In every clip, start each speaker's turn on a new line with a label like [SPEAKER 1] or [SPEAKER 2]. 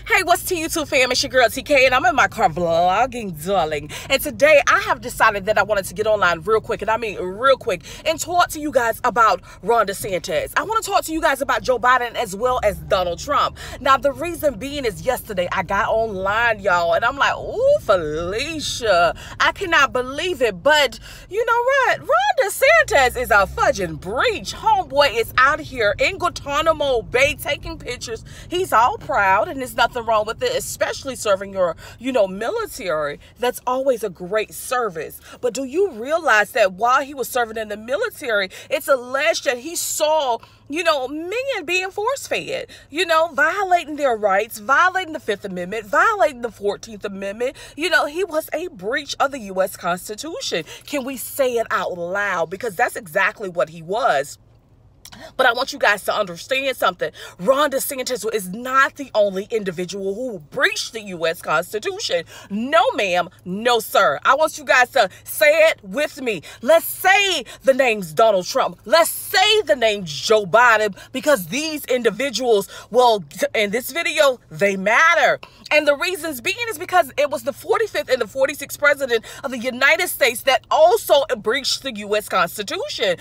[SPEAKER 1] Hey, what's to YouTube fam? It's your girl TK, and I'm in my car vlogging, darling. And today I have decided that I wanted to get online real quick, and I mean real quick, and talk to you guys about Ron Desantis. I want to talk to you guys about Joe Biden as well as Donald Trump. Now, the reason being is yesterday I got online, y'all, and I'm like, ooh, Felicia, I cannot believe it. But you know what? Ron DeSantis is a fudging breach. Homeboy is out here in Guantanamo Bay taking pictures. He's all proud, and there's nothing wrong with it, especially serving your, military. That's always a great service. But do you realize that while he was serving in the military, it's alleged that he saw, men being force-fed, violating their rights, violating the 5th Amendment, violating the 14th Amendment. He was a breach of the U.S. Constitution. Can we say it out loud? Because that's exactly what he was. But I want you guys to understand something. Ron DeSantis is not the only individual who breached the U.S. Constitution. No, ma'am. No, sir. I want you guys to say it with me. Let's say the name's Donald Trump. Let's say the name Joe Biden, because these individuals, well, in this video, they matter. And the reasons being is because it was the 45th and the 46th president of the United States that also breached the U.S. Constitution,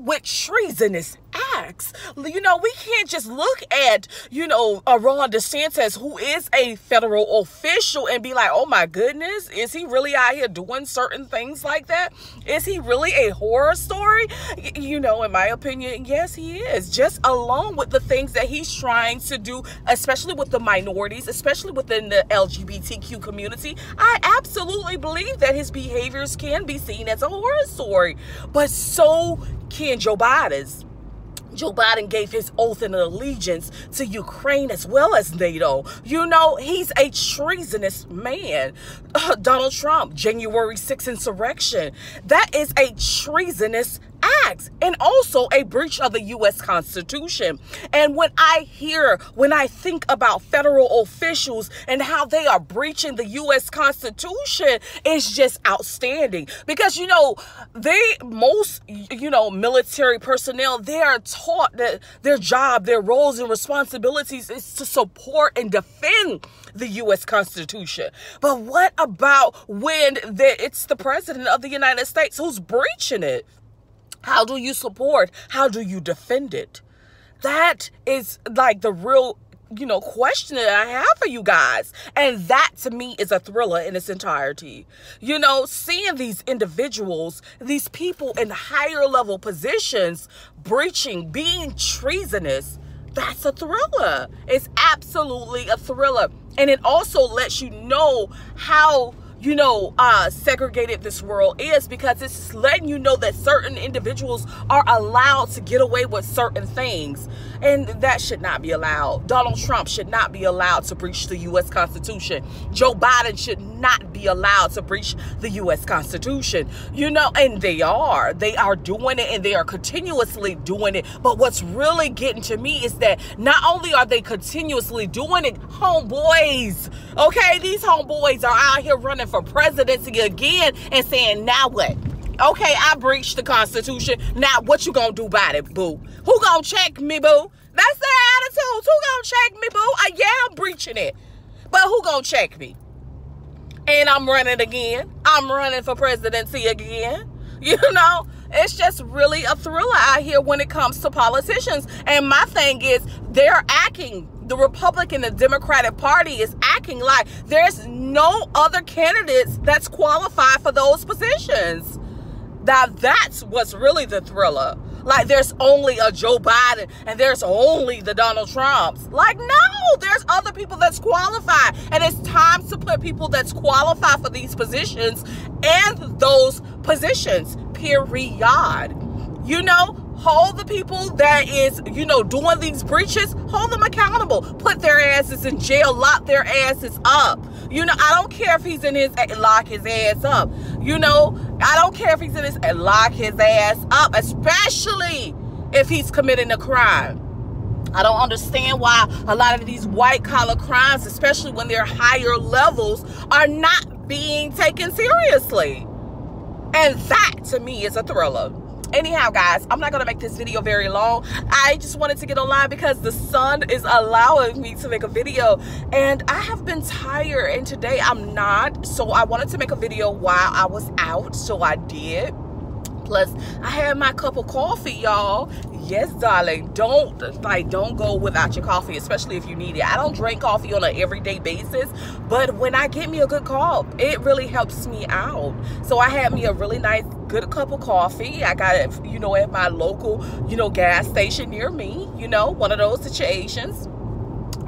[SPEAKER 1] with treasonous acts. We can't just look at, a Ron DeSantis, who is a federal official, and be like, oh my goodness, is he really out here doing certain things like that? Is he really a horror story? In my opinion, yes, he is. Just along with the things that he's trying to do, especially with the minorities, especially within the LGBTQ community, I absolutely believe that his behaviors can be seen as a horror story. But so can Joe Biden's. Joe Biden gave his oath and allegiance to Ukraine as well as NATO. He's a treasonous man. Donald Trump, January 6th insurrection. That is a treasonous act and also a breach of the U.S. Constitution. And when I think about federal officials and how they are breaching the U.S. Constitution, it's just outstanding. Because, most, military personnel, they are taught that their job, their roles and responsibilities is to support and defend the U.S. Constitution. But what about when it's the president of the United States who's breaching it? How do you support? How do you defend it? That is like the real, question that I have for you guys. And that to me is a thriller in its entirety. Seeing these individuals, these people in higher level positions, breaching, being treasonous, that's a thriller. It's absolutely a thriller. And it also lets you know how segregated this world is, because it's letting you know that certain individuals are allowed to get away with certain things, and that should not be allowed. Donald Trump should not be allowed to breach the U.S. Constitution. Joe Biden should not be allowed to breach the U.S. Constitution. And they are doing it, and they are continuously doing it. But what's really getting to me is that not only are they continuously doing it, homeboys, okay, these homeboys are out here running for presidency again and saying, now what? Okay, I breached the Constitution. Now what you gonna do about it, boo? Who gonna check me, boo? That's their attitude. Who gonna check me, boo? Yeah, I'm breaching it. But who gonna check me? And I'm running again. I'm running for presidency again. It's just really a thriller out here when it comes to politicians. And my thing is, they're acting, the Republican and Democratic Party is acting like there's no other candidates that's qualified for those positions. Now that's what's really the thriller. Like, there's only a Joe Biden and there's only the Donald Trumps. Like, no, there's other people that's qualified. And it's time to put people that's qualified for these positions and those positions, period. Hold the people that is, doing these breaches, hold them accountable. Put their asses in jail, lock their asses up. I don't care if he's in his, lock his ass up. I don't care if he's in his, lock his ass up, especially if he's committing a crime. I don't understand why a lot of these white collar crimes, especially when they're higher levels, are not being taken seriously. And that to me is a thriller. Anyhow, guys, I'm not gonna make this video very long. I just wanted to get online because the sun is allowing me to make a video, and I have been tired, and today I'm not. So I wanted to make a video while I was out, so I did. Plus, I had my cup of coffee, y'all. Yes, darling. Don't go without your coffee, especially if you need it. I don't drink coffee on an everyday basis, but when I get me a good cup, it really helps me out. So I had me a really nice, good cup of coffee. I got it, you know, at my local, you know, gas station near me. You know, one of those situations.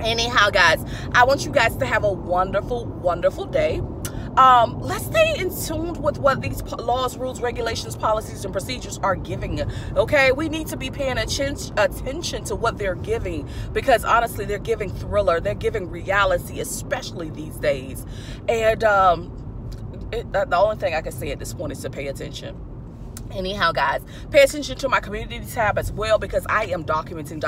[SPEAKER 1] Anyhow, guys, I want you guys to have a wonderful, wonderful day. Let's stay in tune with what these laws, rules, regulations, policies, and procedures are giving. Okay, we need to be paying attention to what they're giving, because honestly, they're giving thriller, they're giving reality, especially these days. And the only thing I can say at this point is to pay attention. Anyhow, guys, pay attention to my community tab as well, because I am documenting,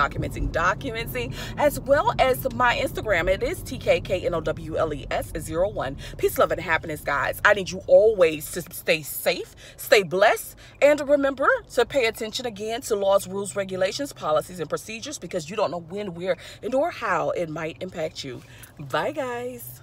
[SPEAKER 1] as well as my Instagram. It is TKKNOWLES01. Peace, love, and happiness, guys. I need you always to stay safe, stay blessed, and remember to pay attention again to laws, rules, regulations, policies, and procedures, because you don't know when, where, and or how it might impact you. Bye, guys.